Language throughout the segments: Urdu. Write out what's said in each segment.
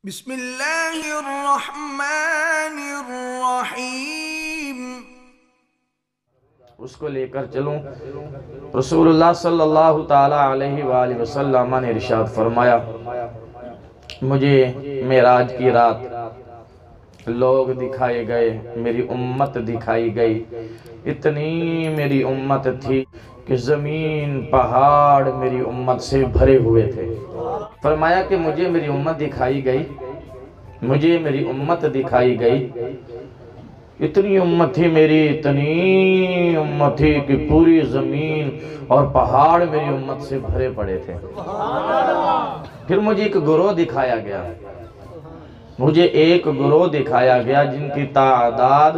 بسم اللہ الرحمن الرحیم۔ اس کو لے کر چلوں۔ رسول اللہ صلی اللہ تعالی علیہ وآلہ وسلم نے ارشاد فرمایا، مجھے معراج کی رات لوگ دکھائے گئے، میری امت دکھائی گئی۔ اتنی میری امت تھی کہ زمین پہاڑ میری امت سے بھرے ہوئے تھے۔ فرمایا کہ مجھے میری امت دکھائی گئی، مجھے میری امت دکھائی گئی۔ اتنی امت تھی میری، اتنی امت تھی کہ پوری زمین اور پہاڑ میری امت سے بھرے پڑے تھے۔ پھر مجھے ایک گروہ دکھایا گیا، مجھے ایک گروہ دکھایا گیا جن کی تعداد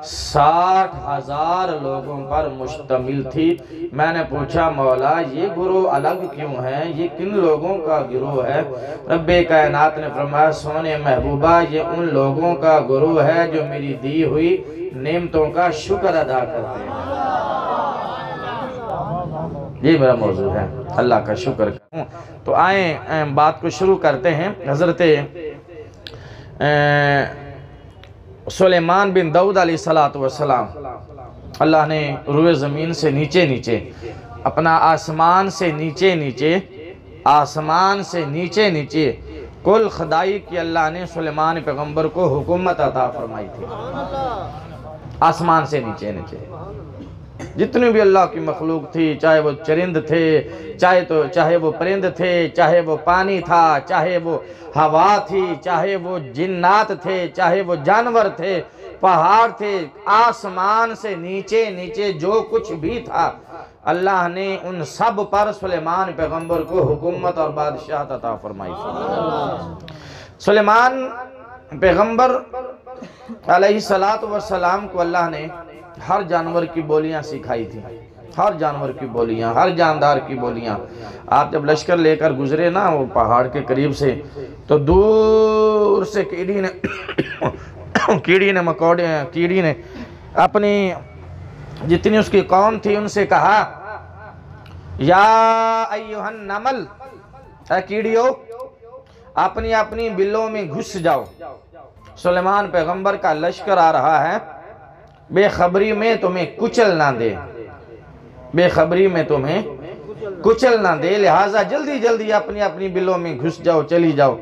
60,000 لوگوں پر مشتمل تھی۔ میں نے پوچھا، مولا یہ گروہ الگ کیوں ہے، یہ کن لوگوں کا گروہ ہے؟ رب کائنات نے فرمایا، سونے محبوبہ، یہ ان لوگوں کا گروہ ہے جو میری دی ہوئی نعمتوں کا شکر ادا کرتے ہیں۔ یہ میرا موضوع ہے، اللہ کا شکر کروں۔ تو آئیں بات کو شروع کرتے ہیں۔ حضرت سلیمان بن داؤد علیہ السلام، اللہ نے روئے زمین سے نیچے نیچے، اپنا آسمان سے نیچے نیچے، آسمان سے نیچے نیچے کل خدائی کی اللہ نے سلیمان پیغمبر کو حکومت عطا فرمائی تھی۔ آسمان سے نیچے نیچے جتنی بھی اللہ کی مخلوق تھی، چاہے وہ چرند تھے، چاہے وہ پرند تھے، چاہے وہ پانی تھا، چاہے وہ ہوا تھی، چاہے وہ جنات تھے، چاہے وہ جانور تھے، پہاڑ تھے، آسمان سے نیچے نیچے جو کچھ بھی تھا، اللہ نے ان سب پر سلیمان پیغمبر کو حکومت اور بادشاہت عطا فرمائی تھی۔ سلیمان پیغمبر علیہ السلام کو اللہ نے ہر جانور کی بولیاں سکھائی تھی، ہر جانور کی بولیاں، ہر جاندار کی بولیاں۔ آپ جب لشکر لے کر گزرے نا وہ پہاڑ کے قریب سے، تو دور سے کیڑی نے اپنی جتنی اس کی قوم تھی ان سے کہا، یا ایہا النمل، اے کیڑیو، اپنی اپنی بلوں میں گھس جاؤ، سلیمان پیغمبر کا لشکر آ رہا ہے، بے خبری میں تمہیں کچل نہ دے، بے خبری میں تمہیں کچل نہ دے، لہٰذا جلدی جلدی اپنی اپنی بلوں میں گھس جاؤ، چلی جاؤ۔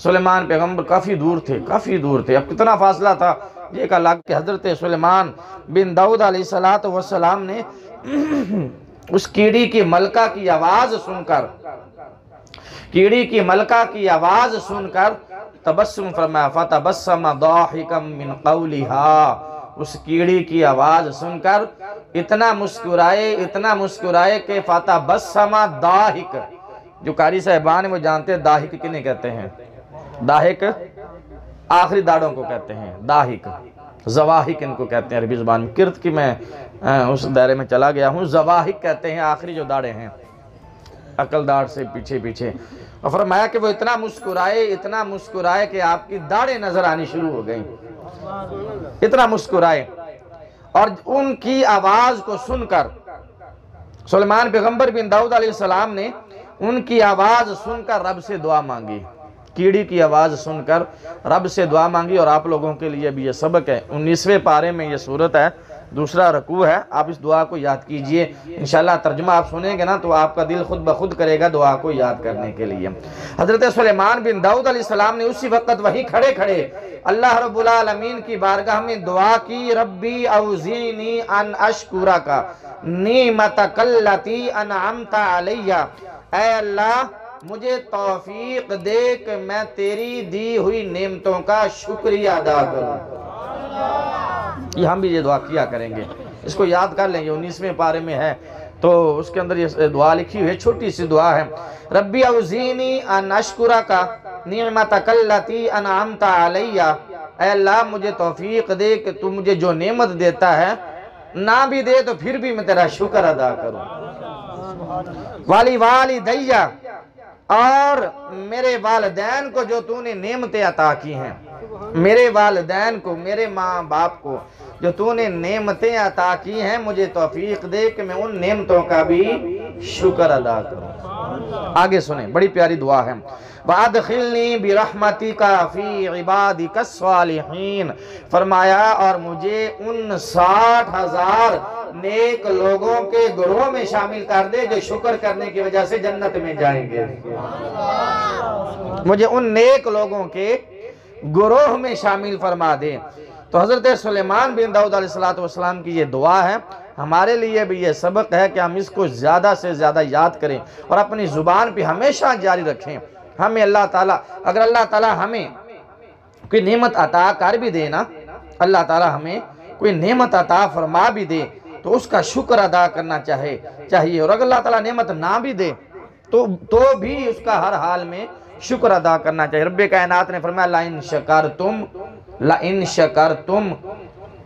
سلیمان پیغمبر کافی دور تھے، کافی دور تھے۔ اب کتنا فاصلہ تھا؟ یہ کہا لگ کہ حضرت سلیمان بن داؤد علیہ السلام نے اس کیڑی کی ملکہ کی آواز سن کر، کیڑی کی ملکہ کی آواز سن کر تبسم فرمایا، فَتَبَسَّمَ ضَاحِكًا مِّن قَوْلِهَا۔ اس کیڑی کی آواز سن کر اتنا مسکرائے کہ فَتَبَسَّمَ ضَاحِك۔ جو قاری صاحبان ہیں وہ جانتے ہیں ضاحک کنہیں کہتے ہیں۔ ضاحک آخری داڑوں کو کہتے ہیں، ضاحک، زواحک ان کو کہتے ہیں عربی زبان میں۔ کرت کی میں اس دائرے میں چلا گیا ہوں، زواحک کہتے ہیں آخری جو داڑے ہیں، عقل داڑ سے پیچھے پیچھے۔ اور فرمایا کہ وہ اتنا مسکرائے کہ آپ کی داڑیں نظر آنی شروع ہو گئیں، اتنا مسکرائے۔ اور ان کی آواز کو سن کر سلیمان پیغمبر بن داؤد علیہ السلام نے ان کی آواز سن کر رب سے دعا مانگی، کیڑی کی آواز سن کر رب سے دعا مانگی۔ اور آپ لوگوں کے لیے بھی یہ سبق ہے، 19ویں پارے میں یہ سورت ہے، دوسرا رکوع ہے، آپ اس دعا کو یاد کیجئے۔ انشاءاللہ ترجمہ آپ سنیں گے نا تو آپ کا دل خود بخود کرے گا دعا کو یاد کرنے کے لیے۔ حضرت سلیمان بن داؤد علیہ السلام نے اسی وقت وہیں کھڑے کھڑے اللہ رب العالمین کی بارگاہ میں دعا کی، ربی اوزینی ان اشکرک نعمتک التی انعمت علی۔ اے اللہ مجھے توفیق دے کہ میں تیری دی ہوئی نعمتوں کا شکریہ ادا کروں۔ یہ ہم بھی یہ دعا کیا کریں گے، اس کو یاد کر لیں، یہ 19ویں پارے میں ہے تو اس کے اندر یہ دعا لکھی ہوئی ہے، چھوٹی سی دعا ہے، ربی اوزینی ان اشکرک نعمتک التی انعمت علی۔ اے اللہ مجھے توفیق دے کہ تو مجھے جو نعمت دیتا ہے، نہ بھی دے تو پھر بھی میں تیرا شکر ادا کروں۔ والی والدیہ، اور میرے والدین کو جو تو نے نعمتیں عطا کی ہیں، میرے والدین کو، میرے ماں باپ کو جو تو نے نعمتیں عطا کی ہیں، مجھے توفیق دے کہ میں ان نعمتوں کا بھی شکر ادا کرو۔ آگے سنیں، بڑی پیاری دعا ہے۔ وَأَدْخِلْنِي بِرَحْمَتِكَ فِي عِبَادِكَ الصَّالِحِينَ، فرمایا اور مجھے ان 60,000 نیک لوگوں کے گروہ میں شامل کر دے جو شکر کرنے کی وجہ سے جنت میں جائیں گے۔ مجھے ان نیک لوگوں کے گروہ میں شامل فرما دے۔ تو حضرت سلیمان بن داؤد علیہ السلام کی یہ دعا ہے، ہمارے لیے بھی یہ سبق ہے کہ ہم اس کو زیادہ سے زیادہ یاد کریں اور اپنی زبان پہ ہمیشہ جاری رکھیں۔ ہمیں اللہ تعالیٰ، اگر اللہ تعالیٰ ہمیں کوئی نعمت عطا کر بھی دے نا، اللہ تعالیٰ ہمیں کوئی نعمت عطا فرما بھی دے تو اس کا شکر ادا کرنا چاہیے، اور اگر اللہ تعالیٰ نعمت نہ بھی دے تو بھی اس کا ہر حال میں شکر ادا کرنا چاہیے۔ رب کائنات نے فرمایا لَإِن شَكَرْتُمْ،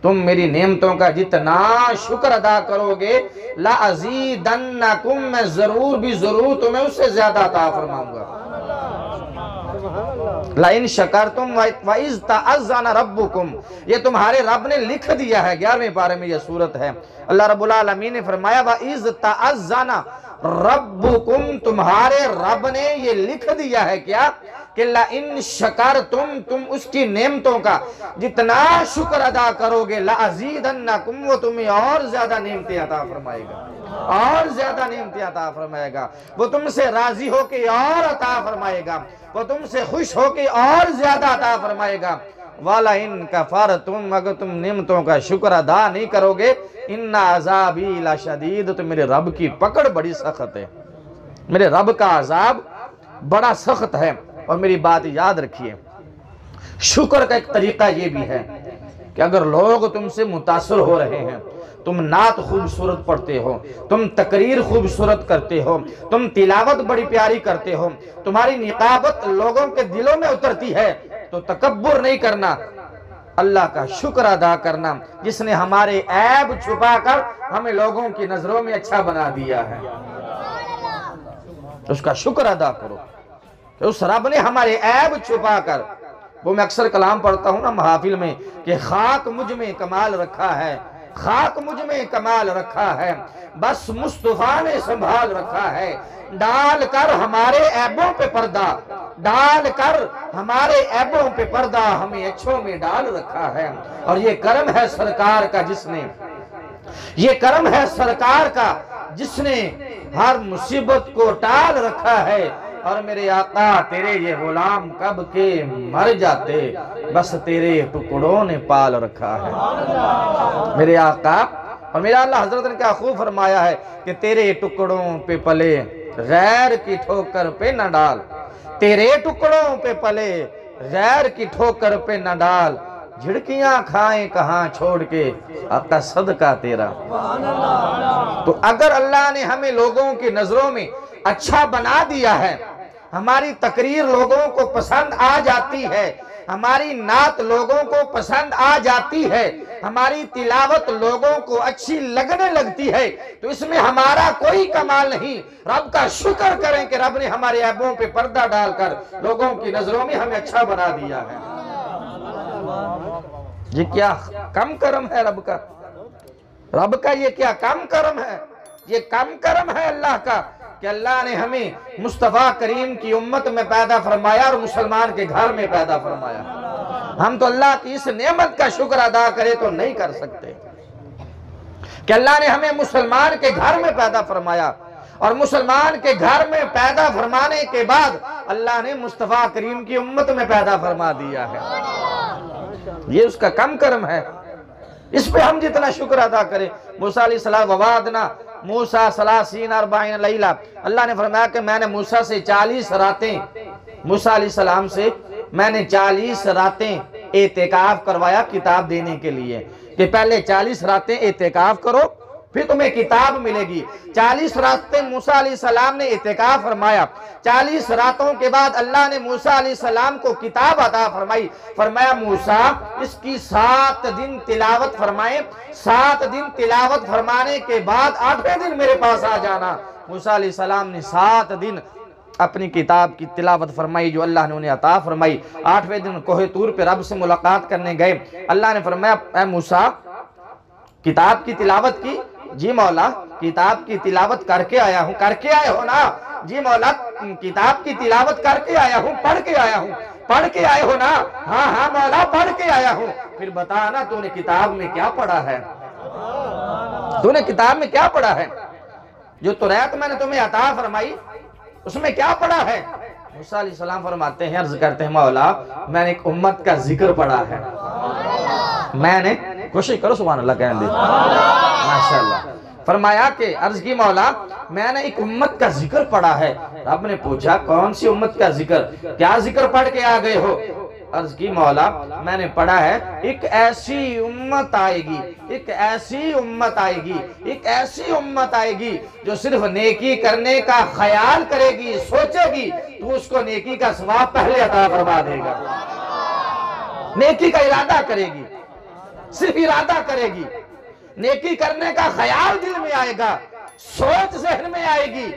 تم میری نعمتوں کا جتنا شکر ادا کرو گے، لَأَزِيدَنَّكُمْ، میں ضرور تمہیں اس سے زیادہ عطا فرماؤں گا۔ لَإِن شَكَرْتُمْ وَإِذْ تَأَذَّنَ رَبُّكُمْ، یہ تمہارے رب نے لکھ دیا ہے، 11ویں پارے میں یہ سورت ہے۔ اللہ رب العالمین نے فرمایا وَإِذْ تَأَذَّنَ رَبُّكُمْ، تمہارے رب نے یہ لکھ دیا ہے کیا کہ لَإِن شَكَرْتُمْ، تم اس کی نعمتوں کا جتنا شکر ادا کرو گے، لَأَزِيدَنَّكُمْ، وہ تمہیں اور زیادہ نعمتیں عطا فرمائے گا، اور زیادہ نعمتیں عطا فرمائے گا۔ وہ تم سے راضی ہو کے اور عطا فرمائے گا، وہ تم سے خوش ہو کے اور زیادہ عطا فرمائے گا۔ وَلَئِن كَفَرْتُمْ، اگر تم نعمتوں کا شکر ادا نہیں کرو گے، إِنَّ عَذَابِي لَشَدِيدٌ، تو میرے رب کی پکڑ بڑی سخت ہے، میرے رب کا عذاب بڑا سخت ہے۔ اور میری بات یاد رکھیے، شکر کا ایک طریقہ یہ بھی ہے کہ اگر لوگ تم سے متاثر ہو رہے ہیں، تم نعت خوبصورت پڑھتے ہو، تم تقریر خوبصورت کرتے ہو، تم تلاوت بڑی پیاری کرتے ہو، تمہاری نقابت لوگوں کے دلوں میں اترتی ہے، تو تکبر نہیں کرنا، اللہ کا شکر ادا کرنا، جس نے ہمارے عیب چھپا کر ہمیں لوگوں کی نظروں میں اچھا بنا دیا ہے۔ اس کا شکر ادا کرو کہ اس رب نے ہمارے عیب چھپا کر، وہ میں اکثر کلام پڑھتا ہوں نا محافل میں کہ خاک مجھ میں کمال رکھا ہے، خاک مجھ میں کمال رکھا ہے، بس مصطفیٰ نے سنبھال رکھا ہے، ڈال کر ہمارے عیبوں پہ پردہ، ڈال کر ہمارے عیبوں پہ پردہ، ہمیں اچھوں میں ڈال رکھا ہے۔ اور یہ کرم ہے سرکار کا جس نے ہر مصیبت کو ٹال رکھا ہے۔ اور میرے آقا تیرے یہ غلام کب کے مر جاتے، بس تیرے ٹکڑوں نے پال رکھا ہے۔ میرے آقا اور میرا اللہ حضرت نے کیا خوب فرمایا ہے کہ تیرے ٹکڑوں پہ پلے، غیر کی ٹھوکر پہ نہ ڈال، تیرے ٹکڑوں پہ پلے، غیر کی ٹھوکر پہ نہ ڈال، جھڑکیاں کھائیں کہاں چھوڑ کے، آقا صدقہ تیرا۔ تو اگر اللہ نے ہمیں لوگوں کی نظروں میں اچھا بنا دیا ہے، ہماری تقریر لوگوں کو پسند آ جاتی ہے، ہماری نعت لوگوں کو پسند آ جاتی ہے، ہماری تلاوت لوگوں کو اچھی لگنے لگتی ہے، تو اس میں ہمارا کوئی کمال نہیں۔ رب کا شکر کریں کہ رب نے ہمارے عیبوں پہ پردہ ڈال کر لوگوں کی نظروں میں ہمیں اچھا بنا دیا ہے۔ یہ کیا کم کرم ہے رب کا یہ کیا کم کرم ہے، یہ کم کرم ہے اللہ کا کہ اللہ نے ہمیں مصطفیٰ کریم کی امت میں پیدا فرمایا اور مسلمان کے گھر میں پیدا فرمایا۔ ہم تو اللہ کی اس نعمت کا شکر ادا کرے تو نہیں کر سکتے کہ اللہ نے ہمیں مسلمان کے گھر میں پیدا فرمایا، اور مسلمان کے گھر میں پیدا فرمانے کے بعد اللہ نے مصطفیٰ کریم کی امت میں پیدا فرما دیا ہے۔ یہ اس کا کم کرم ہے، اس پہ ہم جتنا شکر ادا کریں۔ موسیٰ علیہ السلام ووعدنا موسیٰ 30 لیلہ، اللہ نے فرمایا کہ میں نے موسیٰ سے 40 راتیں، موسیٰ علیہ السلام سے میں نے 40 راتیں اعتکاف کروایا کتاب دینے کے لیے، کہ پہلے 40 راتیں اعتکاف کرو پھر تمہیں کتاب ملے گی۔ 40 راتیں موسیٰ علیہ السلام نے اعتکاف فرمایا، 40 راتوں کے بعد اللہ نے موسیٰ علیہ السلام کو کتاب عطا فرمائی، فرمایا موسیٰ اس کی 7 دن تلاوت فرمائیں، 7 دن تلاوت فرمانے کے بعد 8ویں دن میرے پاس آ جانا۔ موسیٰ علیہ السلام نے 7 دن اپنی کتاب کی تلاوت فرمائی جو اللہ نے انہیں عطا فرمائی۔ 8ویں دن کوہ طور پہ رب سے ملاقات کرنے گئے، اللہ نے فرمایا اے موسیٰ کتاب کی تلاوت کی، جی مولا کتاب کی تلاوت کر کے آیا ہوں. کر کے آئے ہو نا؟ جی مولا کتاب کی تلاوت کر کے آیا ہوں, پڑھ کے آیا ہوں. پڑھ کے آئے ہو نا؟ ہاں ہاں مولا پڑھ کے آیا ہوں. پھر بتا نا تو نے کتاب میں کیا پڑھا ہے؟ تو نے کتاب میں کیا پڑھا ہے؟ جو توریت میں نے تمہیں عطا فرمائی اس میں کیا پڑھا ہے؟ موسیٰ علیہ السلام فرماتے ہیں, عرض کرتے ہیں مولا میں نے ایک امت کا ذکر پڑھا ہے. میں نے کوشش کرو سبحان اللہ کہنے دے ماشاءاللہ. فرمایا کہ عرض کی مولا میں نے ایک امت کا ذکر پڑھا ہے. رب نے پوچھا کون سی امت کا ذکر؟ کیا ذکر پڑھ کے آ گئے ہو؟ عرض کی مولا میں نے پڑھا ہے ایک ایسی امت آئے گی, ایک ایسی امت آئے گی, ایک ایسی امت آئے گی جو صرف نیکی کرنے کا خیال کرے گی, سوچے گی تو اس کو نیکی کا ثواب پہلے عطا فرما دے گا. نیکی کا ارادہ کرے گی, صرف ارادہ کرے گی, نیکی کرنے کا خیال دل میں آئے گا, سوچ ذہن میں آئے گی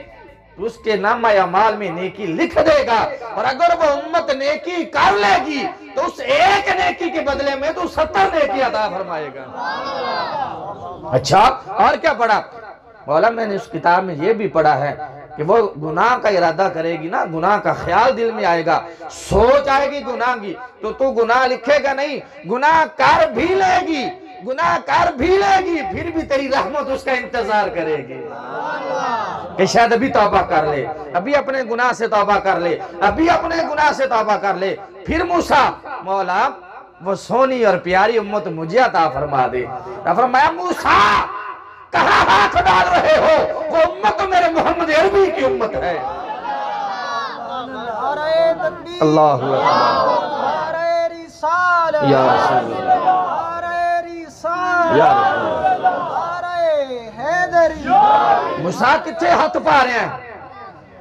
تو اس کے نامہ اعمال میں نیکی لکھ دے گا. اور اگر وہ امت نیکی کر لے گی تو اس ایک نیکی کے بدلے میں تو 70 نیکی عطا فرمائے گا. اچھا اور کیا پڑھا؟ مولا میں نے اس کتاب میں یہ بھی پڑھا ہے کہ وہ گناہ کا ارادہ کرے گی نا, گناہ کا خیال دل میں آئے گا, سوچ آئے گی گناہ کی تو گناہ لکھے گا نہیں, گناہ کر بھی لے گی, گناہ کر بھی لے گی, پھر بھی تیری رحمت اس کا انتظار کرے گی کہ شاید ابھی توبہ کر لے, ابھی اپنے گناہ سے توبہ کر لے, ابھی اپنے گناہ سے توبہ کر لے. پھر موسیٰ مولا وہ سونی اور پیاری امت مجھے عطا فرما دے. فرمایا موسیٰ کہاں ہاتھ ڈال رہے ہو؟ وہ امت میرے محمد عربی کی امت ہے. اللہ یا رسول یا موسیٰ کتنے ہاتھ پا رہے ہیں؟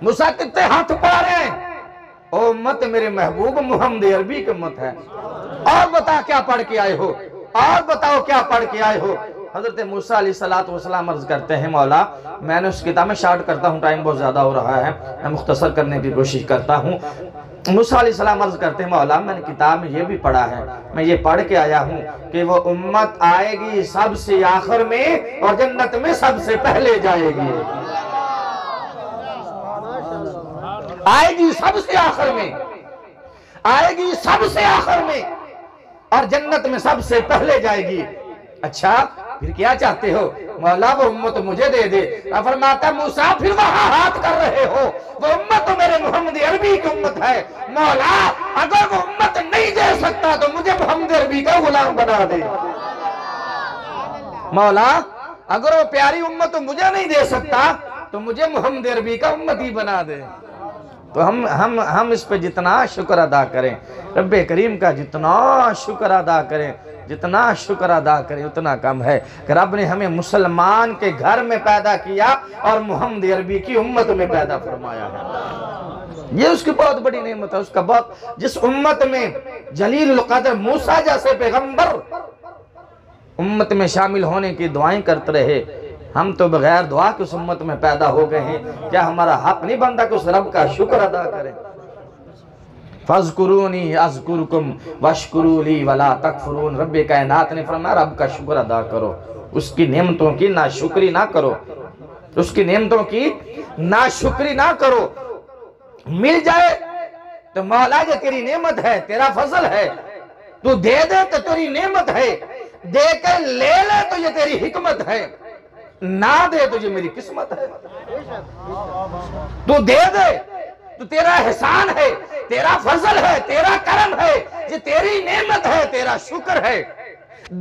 موسیٰ کتنے ہاتھ پا رہے ہیں؟ او امت میرے محبوب محمد عربی کی امت ہے. اور بتا کیا پڑھ کے آئے ہو؟ اور بتاؤ کیا پڑھ کے آئے ہو؟ حضرت موسیٰ علیہ السلام عرض کرتے ہیں مولا میں نے اس کتاب میں شارٹ کرتا ہوں, ٹائم بہت زیادہ ہو رہا ہے, میں مختصر کرنے کی کوشش کرتا ہوں. موسیٰ علیہ السلام عرض کرتے ہیں مولا میں نے کتاب میں یہ بھی پڑھا ہے, میں یہ پڑھ کے آیا ہوں کہ وہ امت آئے گی سب سے آخر میں اور جنت میں سب سے پہلے جائے گی. آئے گی سب سے آخر میں, آئے گی سب سے آخر میں اور جنت میں سب سے پہلے جائے گی. اچھا پھر کیا چاہتے ہو؟ مولا وہ امت مجھے دے دے. فرماتا موسیٰ پھر وہاں ہاتھ کر رہے ہو, وہ امت میرے محمد عربی کی امت ہے. مولا اگر وہ امت نہیں دے سکتا تو مجھے محمد عربی کا غلام بنا دے. مولا اگر وہ پیاری امت مجھے نہیں دے سکتا تو مجھے محمد عربی کا امتی بنا دے. تو ہم اس پہ جتنا شکر ادا کریں, رب کریم کا جتنا شکر ادا کریں, جتنا شکر ادا کریں اتنا کم ہے کہ رب نے ہمیں مسلمان کے گھر میں پیدا کیا اور محمد عربی کی امت میں پیدا فرمایا ہے. یہ اس کی بہت بڑی نعمت ہے. اس کا بہت جس امت میں جلیل القدر موسیٰ جیسے پیغمبر امت میں شامل ہونے کی دعائیں کرتے رہے, ہم تو بغیر دعا کے اس امت میں پیدا ہو گئے ہیں. کیا ہمارا حق نہیں بنتا کہ اس رب کا شکر ادا کریں؟ فَاذْكُرُونِي أَذْكُرْكُمْ وَاشْكُرُوا لِي وَلَا تَكْفُرُونَ. رب کائنات نے فرمایا رب کا شکر ادا کرو, اس کی نعمتوں کی ناشکری نہ کرو, اس کی نعمتوں کی ناشکری نہ کرو. مل جائے تو مولا یہ تیری نعمت ہے, تیرا فضل ہے, تو دے دے تو تیری نعمت ہے, دے کے لے لے تو یہ تیری حکمت ہے, نہ دے تو یہ میری قسمت ہے. تو دے دے تو تیرا احسان ہے, تیرا فضل ہے, تیرا کرم ہے, یہ تیری نعمت ہے, تیرا شکر ہے,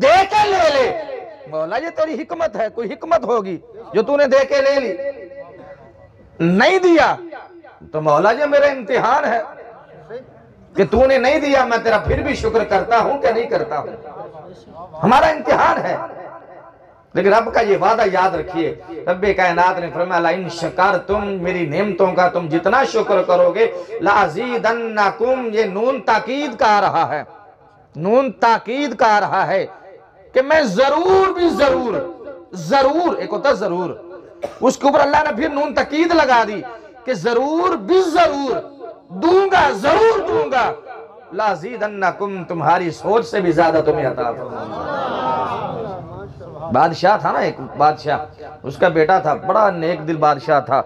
دے کے لے لے. مولا یہ تیری حکمت ہے, کوئی حکمت ہوگی جو تو نے دے کے لے لی. نہیں دیا تو مولا یہ میرا امتحان ہے کہ تو نے نہیں دیا, میں تیرا پھر بھی شکر کرتا ہوں کہ نہیں کرتا ہوں. ہمارا امتحان ہے. لیکن رب کا یہ وعدہ یاد رکھیے, رب کائنات نے فرمایا لَإِن شَكَرْتُمْ, میری نعمتوں کا تم جتنا شکر کرو گے لَأَزِيدَنَّكُمْ. یہ نون تاکید کا آ رہا ہے, نون تاکید کا آ رہا ہے کہ میں ضرور بھی ضرور, ضرور ایک ہوتا ضرور, اس کے اوپر اللہ نے پھر نون تاکید لگا دی کہ ضرور بھی ضرور دوں گا, ضرور دوں گا. لَأَزِيدَنَّكُمْ, تمہاری سوچ سے بھی زیادہ تمہیں عطا فرماؤں گا. بادشاہ تھا نا ایک بادشاہ، اس کا بیٹا تھا، بڑا نیک دل بادشاہ تھا،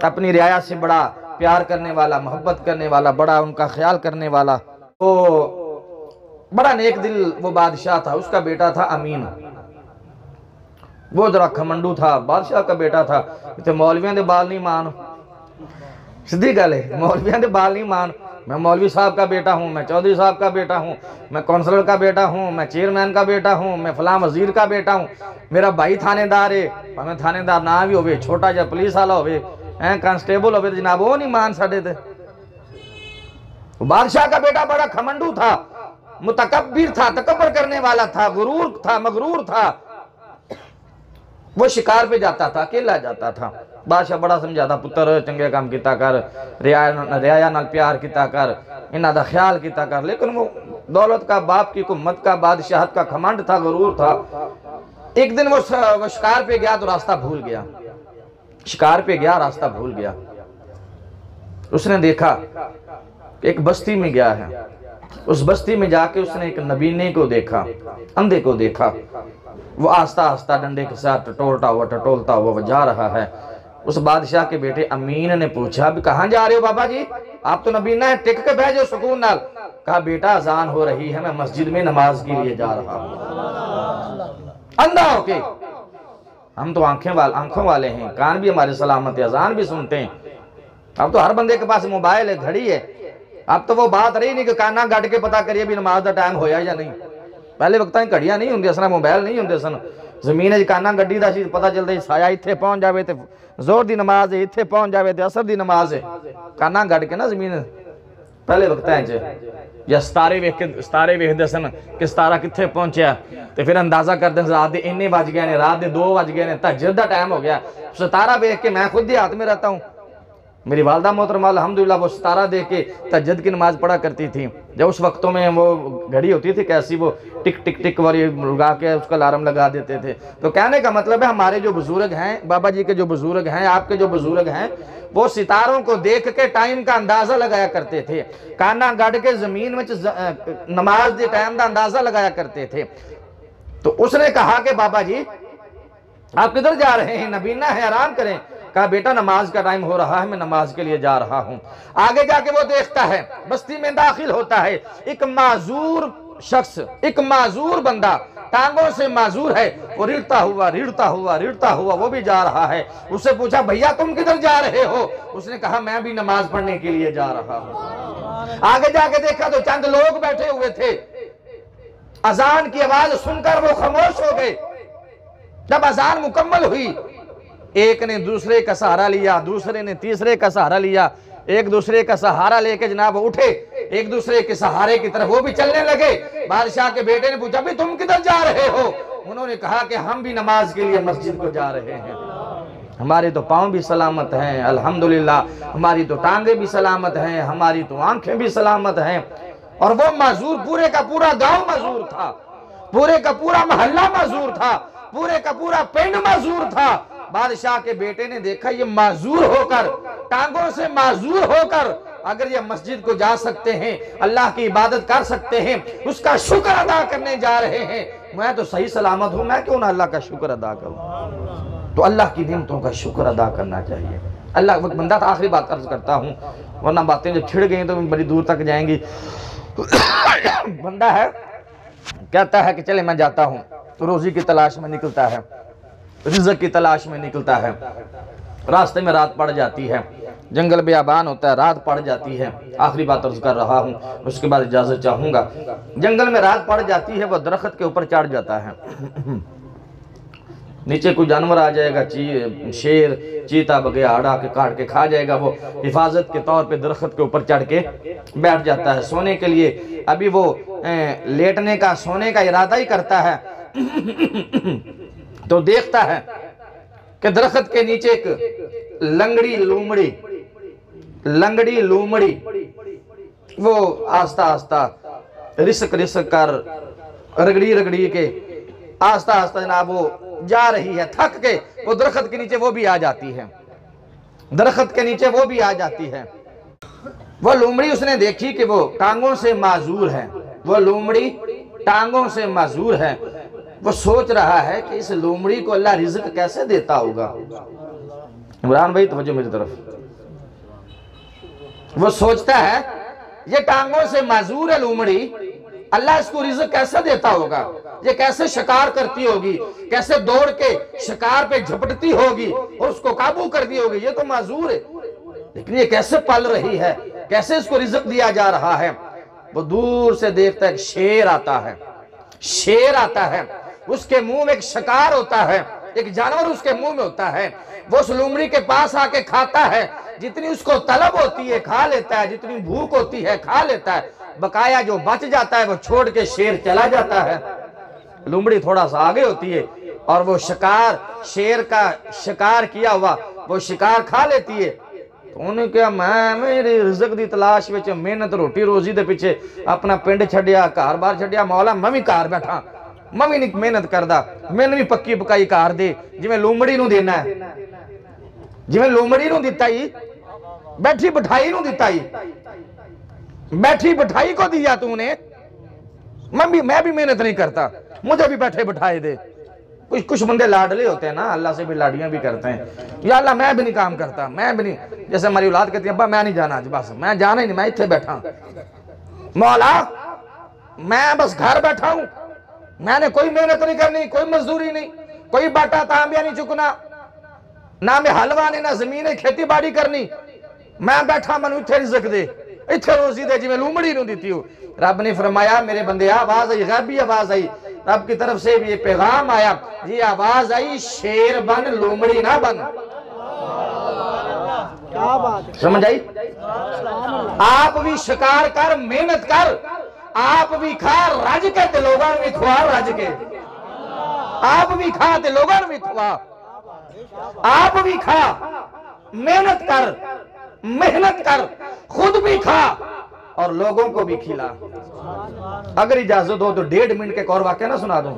اپنی رعایا سے بڑا پیار کرنے والا، محبت کرنے والا، بڑا ان کا خیال کرنے والا، وہ بڑا نیک دل وہ بادشاہ تھا۔ اس کا بیٹا تھا امین، وہ ذرا کھمنڈو تھا، بادشاہ کا بیٹا تھا۔ تے مولویاں دے بال نہیں مان، سیدھی گل ہے، مولویاں دے بال نہیں مان، میں مولوی صاحب کا بیٹا ہوں، میں چودھری صاحب کا بیٹا ہوں، میں کونسلر کا بیٹا ہوں، میں چیئرمین کا بیٹا ہوں، میں فلاں وزیر کا بیٹا ہوں، میرا بھائی تھانے دار ہے، ہمیں تھانے دار نہ بھی ہوئے، چھوٹا جا پولیس والا ہوئے، کانسٹیبل ہوئے، جناب وہ نہیں مان سکتے تھے۔ بادشاہ کا بیٹا بڑا کھمنڈو تھا، متکبر تھا، تکبر کرنے والا تھا، غرور تھا، مغرور تھا۔ وہ شکار پہ جاتا تھا، اکیلا جاتا تھا۔ بادشاہ بڑا سمجھاتا، پتر چنگے کام کیتا کر، رعایا نال پیار کیتا کر، انہاں دا خیال کیتا کر، لیکن وہ دولت کا، باپ کی حکومت کا، بادشاہت کا کھمنڈ تھا، غرور تھا۔ ایک دن وہ شکار پہ گیا تو راستہ بھول گیا، شکار پہ گیا راستہ بھول گیا۔ اس نے دیکھا ایک بستی میں گیا ہے، اس بستی میں جا کے اس نے ایک نبینے کو دیکھا، اندھے کو دیکھا، وہ آہستہ آہستہ ڈنڈے کے ساتھ ٹٹولتا ہوا وہ جا رہا ہے۔ اس بادشاہ کے بیٹے امین نے پوچھا، بھی کہاں جا رہے ہو بابا جی؟ آپ تو نبینا ہے، ٹک کے بھیجو سکون نال۔ کہا بیٹا اذان ہو رہی ہے، میں مسجد میں نماز کے لیے جا رہا ہوں۔ اندھا ہو کے، ہم تو آنکھوں والے ہیں، کان بھی ہمارے سلامت ہے، اذان بھی سنتے ہیں۔ اب تو ہر بندے کے پاس موبائل ہے، گھڑی ہے، اب تو وہ بات رہی نہیں کہ کانا گھڑ کے پتا کریے بھی نماز دا ٹائم ہویا یا نہیں۔ پہلے وقتاں گھڑیاں نہیں ہوندے سن، موبائل نہیں ہوندے سن، زمین وچ کانا گڈی دا سی پتہ چلدا سایہ ایتھے پہنچ جاوے تے زور دی نماز ہے، ایتھے پہنچ جاوے تے عصر دی نماز ہے، کانا گڈ کے نا زمین پہلے وقتاں وچ، یا ستارے ویکھدے سن کہ ستارہ کتھے پہنچیا تے پھر اندازہ کردے رات دے اننے بج گئے نے، رات دے 2 بج گئے نے، تہجد دا ٹائم ہو گیا۔ ستارہ ویکھ کے میں خود دیہات میں رہتا ہوں، میری والدہ محترمہ الحمدللہ وہ ستارہ دیکھ کے تہجد کی نماز پڑھا کرتی تھی۔ جب اس وقتوں میں وہ گھڑی ہوتی تھی کیسی، وہ ٹک ٹک ٹک وری لگا کے اس کا الارم لگا دیتے تھے۔ تو کہنے کا مطلب ہے ہمارے جو بزرگ ہیں، بابا جی کے جو بزرگ ہیں، آپ کے جو بزرگ ہیں، وہ ستاروں کو دیکھ کے ٹائم کا اندازہ لگایا کرتے تھے، کانا گڑ کے زمین میں نماز دے ٹائم کا اندازہ لگایا کرتے تھے۔ تو اس نے کہا کہ بابا جی آپ کدھر جا رہے ہیں؟ نبینا ہے، آرام کریں۔ کہا بیٹا نماز کا ٹائم ہو رہا ہے، میں نماز کے لیے جا رہا ہوں۔ آگے جا کے وہ دیکھتا ہے، بستی میں داخل ہوتا ہے، ایک معذور شخص، ایک معذور بندہ، ٹانگوں سے معذور ہے، وہ ریڑتا ہوا وہ بھی جا رہا ہے۔ اس سے پوچھا بھیا تم کدھر جا رہے ہو؟ اس نے کہا میں بھی نماز پڑھنے کے لیے جا رہا ہوں۔ آگے جا کے دیکھا تو چند لوگ بیٹھے ہوئے تھے، اذان کی آواز سن کر وہ خاموش ہو گئے۔ جب اذان مکمل ہوئی، ایک نے دوسرے کا سہارا لیا، دوسرے نے تیسرے کا سہارا لیا، ایک دوسرے کا سہارا لے کے جناب اٹھے، ایک دوسرے کے سہارے کی طرف وہ بھی چلنے لگے۔ بادشاہ کے بیٹے نے پوچھا بھی تم کدھر جا رہے ہو؟ انہوں نے کہا کہ ہم بھی نماز کے لیے مسجد کو جا رہے ہیں، ہمارے تو پاؤں بھی سلامت ہیں الحمدللہ، ہماری تو ٹانگیں بھی سلامت ہیں، ہماری تو آنکھیں بھی سلامت ہیں۔ اور وہ معذور، پورے کا پورا گاؤں معذور تھا، پورے کا پورا محلہ معذور تھا، پورے کا پورا پنڈ معذور تھا۔ بادشاہ کے بیٹے نے دیکھا یہ معذور ہو کر، ٹانگوں سے معذور ہو کر اگر یہ مسجد کو جا سکتے ہیں، اللہ کی عبادت کر سکتے ہیں، اس کا شکر ادا کرنے جا رہے ہیں، میں تو صحیح سلامت ہوں، میں کیوں نہ اللہ کا شکر ادا کروں؟ تو اللہ کی نعمتوں کا شکر ادا کرنا چاہیے۔ اللہ بندہ تھا، آخری بات عرض کرتا ہوں ورنہ باتیں جب چھڑ گئیں تو بڑی دور تک جائیں گی۔ بندہ ہے، کہتا ہے کہ چلے میں جاتا ہوں، تو روزی کی تلاش میں نکلتا ہے، رزق کی تلاش میں نکلتا ہے، راستے میں رات پڑ جاتی ہے، جنگل بیابان ہوتا ہے، رات پڑ جاتی ہے۔ آخری بات عرض کر رہا ہوں، اس کے بعد اجازت چاہوں گا۔ جنگل میں رات پڑ جاتی ہے، وہ درخت کے اوپر چڑھ جاتا ہے، نیچے کوئی جانور آ جائے گا، شیر، چیتا، بگیاڑ آ کے کاٹ کے کھا جائے گا، وہ حفاظت کے طور پہ درخت کے اوپر چڑھ کے بیٹھ جاتا ہے سونے کے لیے۔ ابھی وہ لیٹنے کا، سونے کا ارادہ ہی کرتا ہے تو دیکھتا ہے کہ درخت کے نیچے ایک لنگڑی لومڑی وہ آہستہ آہستہ رسک کر رگڑی کے آہستہ آہستہ جناب وہ جا رہی ہے، تھک کے وہ درخت کے نیچے وہ بھی آ جاتی ہے، درخت کے نیچے وہ بھی آ جاتی ہے۔ وہ لومڑی اس نے دیکھی کہ وہ ٹانگوں سے معذور ہے، وہ لومڑی ٹانگوں سے معذور ہے، وہ سوچ رہا ہے کہ اس لومڑی کو اللہ رزق کیسے دیتا ہوگا. عمران بھائی توجہ میری طرف. وہ سوچتا ہے یہ ٹانگوں سے معذور ہے لومڑی, اللہ اس کو رزق کیسے دیتا ہوگا, یہ کیسے شکار کرتی ہوگی, کیسے دوڑ کے شکار پہ جھپٹتی ہوگی اور اس کو قابو کرتی ہوگی, یہ تو معذور ہے, لیکن یہ کیسے پل رہی ہے, کیسے اس کو رزق دیا جا رہا ہے. وہ دور سے دیکھتا ہے ایک شیر آتا ہے, شیر آتا ہے, اس کے منہ میں ایک شکار ہوتا ہے, ایک جانور اس کے منہ میں ہوتا ہے. وہ اس لومڑی کے پاس آ کے کھاتا ہے, جتنی اس کو طلب ہوتی ہے کھا لیتا ہے, جتنی بھوک ہوتی ہے کھا لیتا ہے, بقایا جو بچ جاتا ہے وہ چھوڑ کے شیر چلا جاتا ہے. لومڑی تھوڑا سا آگے ہوتی ہے اور وہ شکار, شیر کا شکار کیا ہوا وہ شکار کھا لیتی ہے. تو انہیں کہا میں میری رزق دی تلاش وچ محنت روٹی روزی دے پیچھے اپنا پنڈ چھڈیا, گھر بار چھڈیا, مولا میں بھی گھر بیٹھا, میں بھی نہیں محنت کردا, مینوں بھی پکی پکائی گھر دے جویں لومڑی نوں دینا ہے, جویں لومڑی نوں دتا ہی, بیٹھی بٹھائی نوں دتا ہی, بیٹھی بٹھائی کو دیا تو نے, میں بھی محنت نہیں کرتا, مجھے بھی بیٹھے بٹھائے دے. کچھ بندے لاڈلے ہوتے ہیں نا, اللہ سے بھی لاڈیاں بھی کرتے ہیں, یا اللہ میں بھی نہیں کام کرتا, میں بھی نہیں, جیسے ہماری اولاد کہتی ہے ابا میں نہیں جانا, بس میں جانا ہی نہیں, میں اتھے بیٹھا, مولا میں بس گھر بیٹھا ہوں, میں نے کوئی محنت نہیں کرنی, کوئی مزدوری نہیں, کوئی باٹا تانبیہ نہیں چکنا, نہ میں حلوانے نہ زمین کھیتی باڑی کرنی, میں بیٹھا منو اتھے رزق دے, اتھے روزی دے جی میں لومڑی نوں دیتی ہوں. رب نے فرمایا میرے بندے آواز آئی, غیبی آواز آئی, رب کی طرف سے بھی یہ پیغام آیا, یہ آواز آئی شیر بن لومڑی نہ بن. سمجھ آئی؟ آپ بھی شکار کر, محنت کر, آپ بھی کھا رج کے تے لوگاں بھی کھوا رج کے, آپ بھی کھا تے لوگاں بھی کھوا, آپ بھی کھا, محنت کر, محنت کر, خود بھی کھا اور لوگوں کو بھی کھلا. اگر اجازت ہو تو 1.5 منٹ کے ایک اور واقعہ نہ سنا دوں,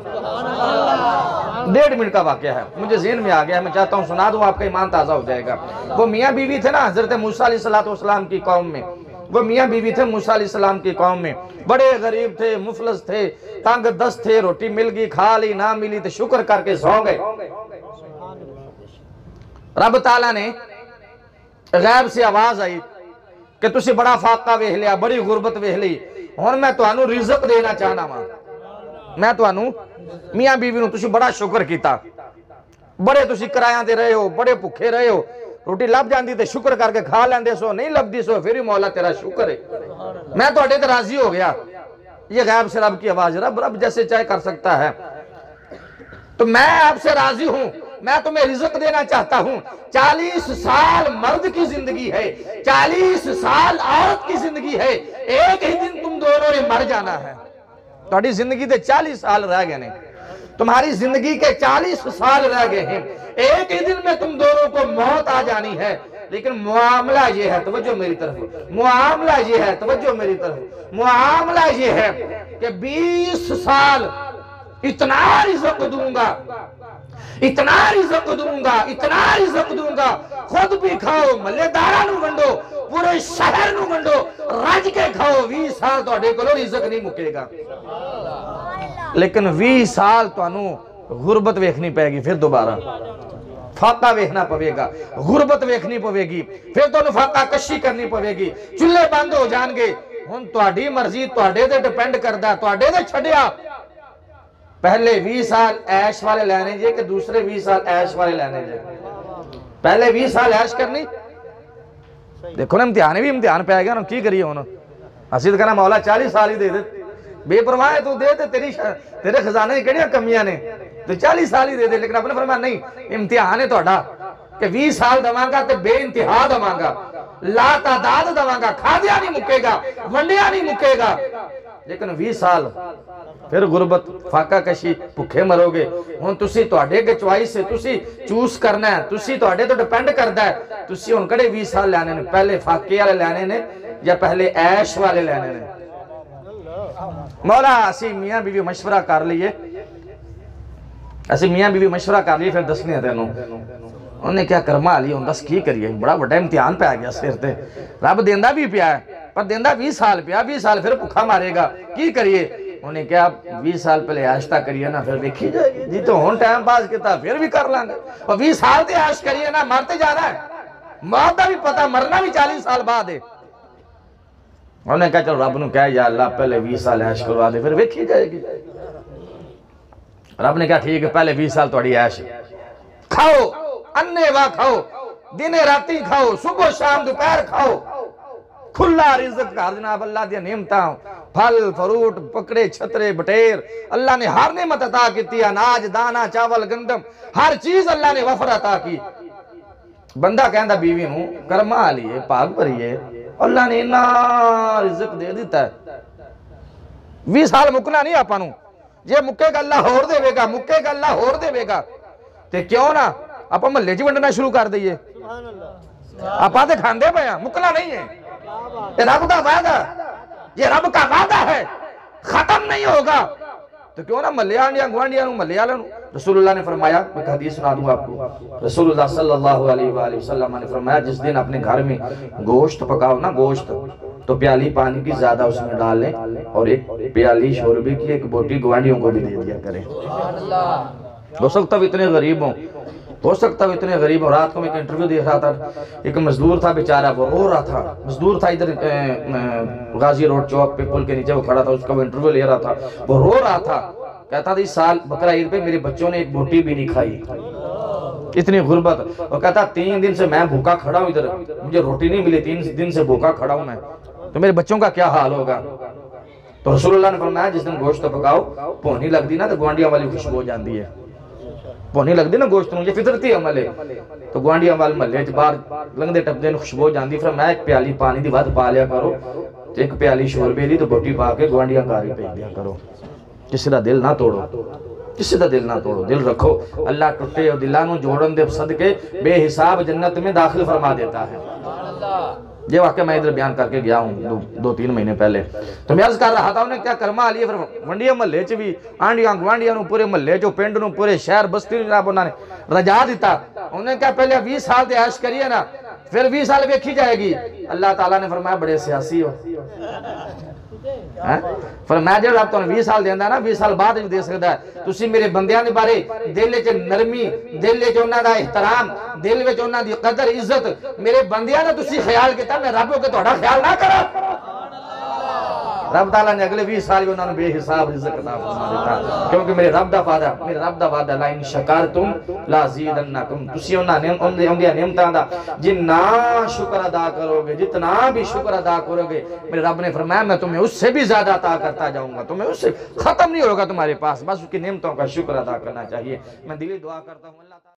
1.5 منٹ کا واقعہ ہے, مجھے ذہن میں آ گیا ہے, میں چاہتا ہوں سنا دوں, آپ کا ایمان تازہ ہو جائے گا. وہ میاں بیوی تھے نا حضرت موسیٰ علیہ السلام کی قوم میں, وہ میاں بیوی تھے موسیٰ علیہ السلام کی قوم میں, بڑے غریب تھے, مفلس تھے, تنگ دست تھے, روٹی مل گئی کھا لی, نہ ملی تو شکر کر کے سو گئے. رب تعالیٰ نے غیب سے آواز آئی کہ تسی بڑا فاقہ ویکھ لیا, بڑی غربت ویکھ لی, اور میں تانوں رزق دینا چاہنا وا, میں تانوں میاں بیوی نوں تسی بڑا شکر کیتا, بڑے تسی کرایاں تے رہے ہو, بڑے بھکھے رہے ہو, روٹی لب جاندی تے شکر کر کے کھا لیندے سو, نہیں لبدی سو پھر مولا تیرا شکر ہے, میں تہاڈے تے راضی ہو گیا. یہ غیب سے رب کی آواز, رب جیسے چاہے کر سکتا ہے, تو میں آپ سے راضی ہوں, میں تمہیں رزق دینا چاہتا ہوں. 40 سال مرد کی زندگی ہے, 40 سال عورت کی زندگی ہے, ایک ہی دن تم دونوں نے مر جانا ہے. تمہاری زندگی دے 40 سال رہ گئے ہیں, تمہاری زندگی کے 40 سال رہ گئے ہیں, ایک ہی دن میں تم دونوں کو موت آ جانی ہے. لیکن معاملہ یہ ہے, توجہ میری طرف, معاملہ یہ ہے, توجہ میری طرف, معاملہ یہ ہے کہ 20 سال اتنا رزق دوں گا, اتنا رزق دوں گا, اتنا رزق دوں گا, خود بھی کھاؤ, ملے دارہ نو گنڈو, پورے شہر نو گنڈو, رج کے کھاؤ, 20 سال تو اڈے کلو رزق نہیں مکے گا. لیکن 20 سال تو انو غربت ویکھنی پہے گی, پھر دوبارہ فاقہ ویکھنا پوے گا, غربت ویکھنی پوے گی, پھر تو انو فاقہ کشی کرنی پوے گی, چلے بند ہو جان گے. ہن تو اڈی مرضی تو اڈے دے ڈیپینڈ کردہ, تو اڈے دے چھڑیا. پہلے 20 سال عیش والے لینے جے کہ دوسرے 20 سال عیش والے لینے جے, پہلے 20 سال عیش کرنی. دیکھو نا امتحانے بھی امتحان پہ آئے گا نا, کی کریے ہونا, حسید کہنا مولا 40 سال ہی دے دے, بے پرواہ تو دے دے, تیرے خزانے کی کڑیاں کمیاں نے, تو 40 سال ہی دے دے. لیکن اپنے فرمایا نہیں, امتحان ہے توڑا کہ 20 سال دواں گا تے بے انتہا دواں گا, لا تعداد دواں گا, کھادیا نہیں مکے گا, ونڈیا نہیں مکے گا. لیکن 20 سال پھر غربت, فاقہ کشی, بھکھے مرو گے. ہن تسی تواڈے کے چوائس سے تسی چوز کرنا ہے, تسی تواڈے تو ڈیپینڈ کردا ہے, تسی ہن کڑے 20 سال لینے نے, پہلے فاقے والے لینے نے یا پہلے عیش والے لینے نے. مولا اسی میاں بیوی مشورہ کر لیے, اسی میاں بیوی مشورہ کر لیے, پھر دسنے تینوں. انہوں نے کیا کرما لی, ہوں دس کی کریے, بڑا بڑا امتحان پہ آ گیا سر تے. رب دیندہ بھی پیا ہے, پر دیندہ 20 سال پیا, 20 سال پھر بھکھا مارے گا, کی کریے. انہیں کہا 20 سال پہلے عاشتہ کریے نا پھر دیکھی جائے گی جی تو ہون ٹائم پاس کیتا پھر بھی کر لیں گے اور 20 سال تے عاش کریے نا مرتے جانا ہے موت دا بھی پتہ مرنا بھی 40 سال بعد ہے انہوں نے کہا چل رب نے کہا یا اللہ پہلے 20 سال عاش کروا دے پھر دیکھی جائے گی رب نے کہا ٹھیک ہے پہلے 20 سال توڑی عاش کھاؤ انے وا کھاؤ دن راتی کھاؤ صبح شام دوپہر کھاؤ کھلا رزق کا جناب اللہ دیا نعمتاں پھل فروٹ پکڑے چھترے بٹیر اللہ نے ہر نعمت عطا کی اناج دانا چاول گندم ہر چیز اللہ نے وفر عطا کی بندہ کہندا بیوی نو کرما لیے پاک بھریے اللہ نے اتنا رزق دے دیتا ہے 20 سال مکنا نہیں آپا نو یہ مکے کا اللہ ہور دے گا مکے کا اللہ ہور دے گا تے کیوں نا آپ محلے چ ونڈنا شروع کر دئیے آپ تے کھاندے پے ہیں مکنا نہیں ہے یہ رب کا وعدہ یہ رب کا وعدہ ہے ختم نہیں ہوگا تو کیوں نہ محلے آنڈیاں گوانڈیاں محلے والوں رسول اللہ نے فرمایا میں حدیث سنا دوں آپ کو رسول اللہ صلی اللہ علیہ وآلہ وسلم نے فرمایا جس دن اپنے گھر میں گوشت پکاؤ نا گوشت تو پیالی پانی کی زیادہ اس میں ڈال لیں اور ایک پیالی شوربے کی ایک بوٹی گوانڈیوں کو بھی دے دیا کریں ہو سکتا ہے اتنے غریب ہوں ہو سکتا ہے اتنے غریب ہوں رات کو میں ایک انٹرویو دیکھ رہا تھا ایک مزدور تھا بیچارہ وہ رو رہا تھا مزدور تھا ادھر غازی روڈ چوک پہ پل کے نیچے وہ کھڑا تھا اس کا وہ انٹرویو لے رہا تھا وہ رو رہا تھا کہتا تھا اس سال بقرہ عید پہ میرے بچوں نے ایک بوٹی بھی نہیں کھائی اتنی غربت وہ کہتا 3 دن سے میں بھوکا کھڑا ہوں ادھر مجھے روٹی نہیں ملی 3 دن سے بھوکا کھڑا ہوں میں تو میرے بچوں کا کیا حال ہوگا تو رسول اللہ نے فرمایا جس دن گوشت پکاؤ پونی لگ دی نا تو گوانڈیاں والی خوشبو ہو جاندی ہے پونی لگ دی نا گوشت یہ فطرتی عمل ہے تو گوانڈیاں والے محلے باہر لنگدے ٹپدے نے خوشبو ہو جاندی فرمایا ایک پیالی پانی دی ود پا لیا کرو ایک پیالی شوربے دی تو بوٹی پا کے گوانڈیاں گاری پہ دیا کرو کسی دا دل نہ توڑو کسی دا دل نہ توڑو دل رکھو اللہ ٹوٹے اور دلانوں جوڑن دے صدقے بے حساب جنت میں داخل فرما دیتا ہے یہ واقعہ میں ادھر بیان کر کے گیا ہوں 2-3 مہینے پہلے تو میں عرض کر رہا تھا انہیں کیا کرما لیے پھر ونڈیاں محلے چ بھی آنڈیاں گوانڈیاں نو پورے محلے چ پنڈ نو پورے شہر بستی جناب انہوں نے رجا دیتا انہیں کیا پہلے 20 سال تے عیش کریے نا پھر 20 سال ویکھی جائے گی اللہ تعالیٰ نے فرمایا بڑے سیاسی ہو فرمایا جب آپ تو 20 سال دیندہ نا 20 سال بعد دے سکتا ہے تسی میرے بندیاں دے بارے دل وچ نرمی دل وچ انہاں دا احترام دل وچ انہاں دی قدر عزت میرے بندیاں نے تسی خیال کیتا میں رب ہو کے تہاڈا خیال نہ کرا رب تعالیٰ نے اگلے 20 سال بھی انہوں نے بے حساب رزق عطا فرما دیتا کیونکہ میرے رب دا وعدہ لا ان شکرتم لا زیدنکم تسی انہاں نے نعمتاں دا جتنا شکر ادا کرو گے جتنا بھی شکر ادا کرو گے میرے رب نے فرمایا میں تمہیں اس سے بھی زیادہ عطا کرتا جاؤں گا تمہیں اس سے ختم نہیں ہوگا تمہارے پاس بس اس کی نعمتوں کا شکر ادا کرنا چاہیے میں دلی دعا کرتا ہوں اللہ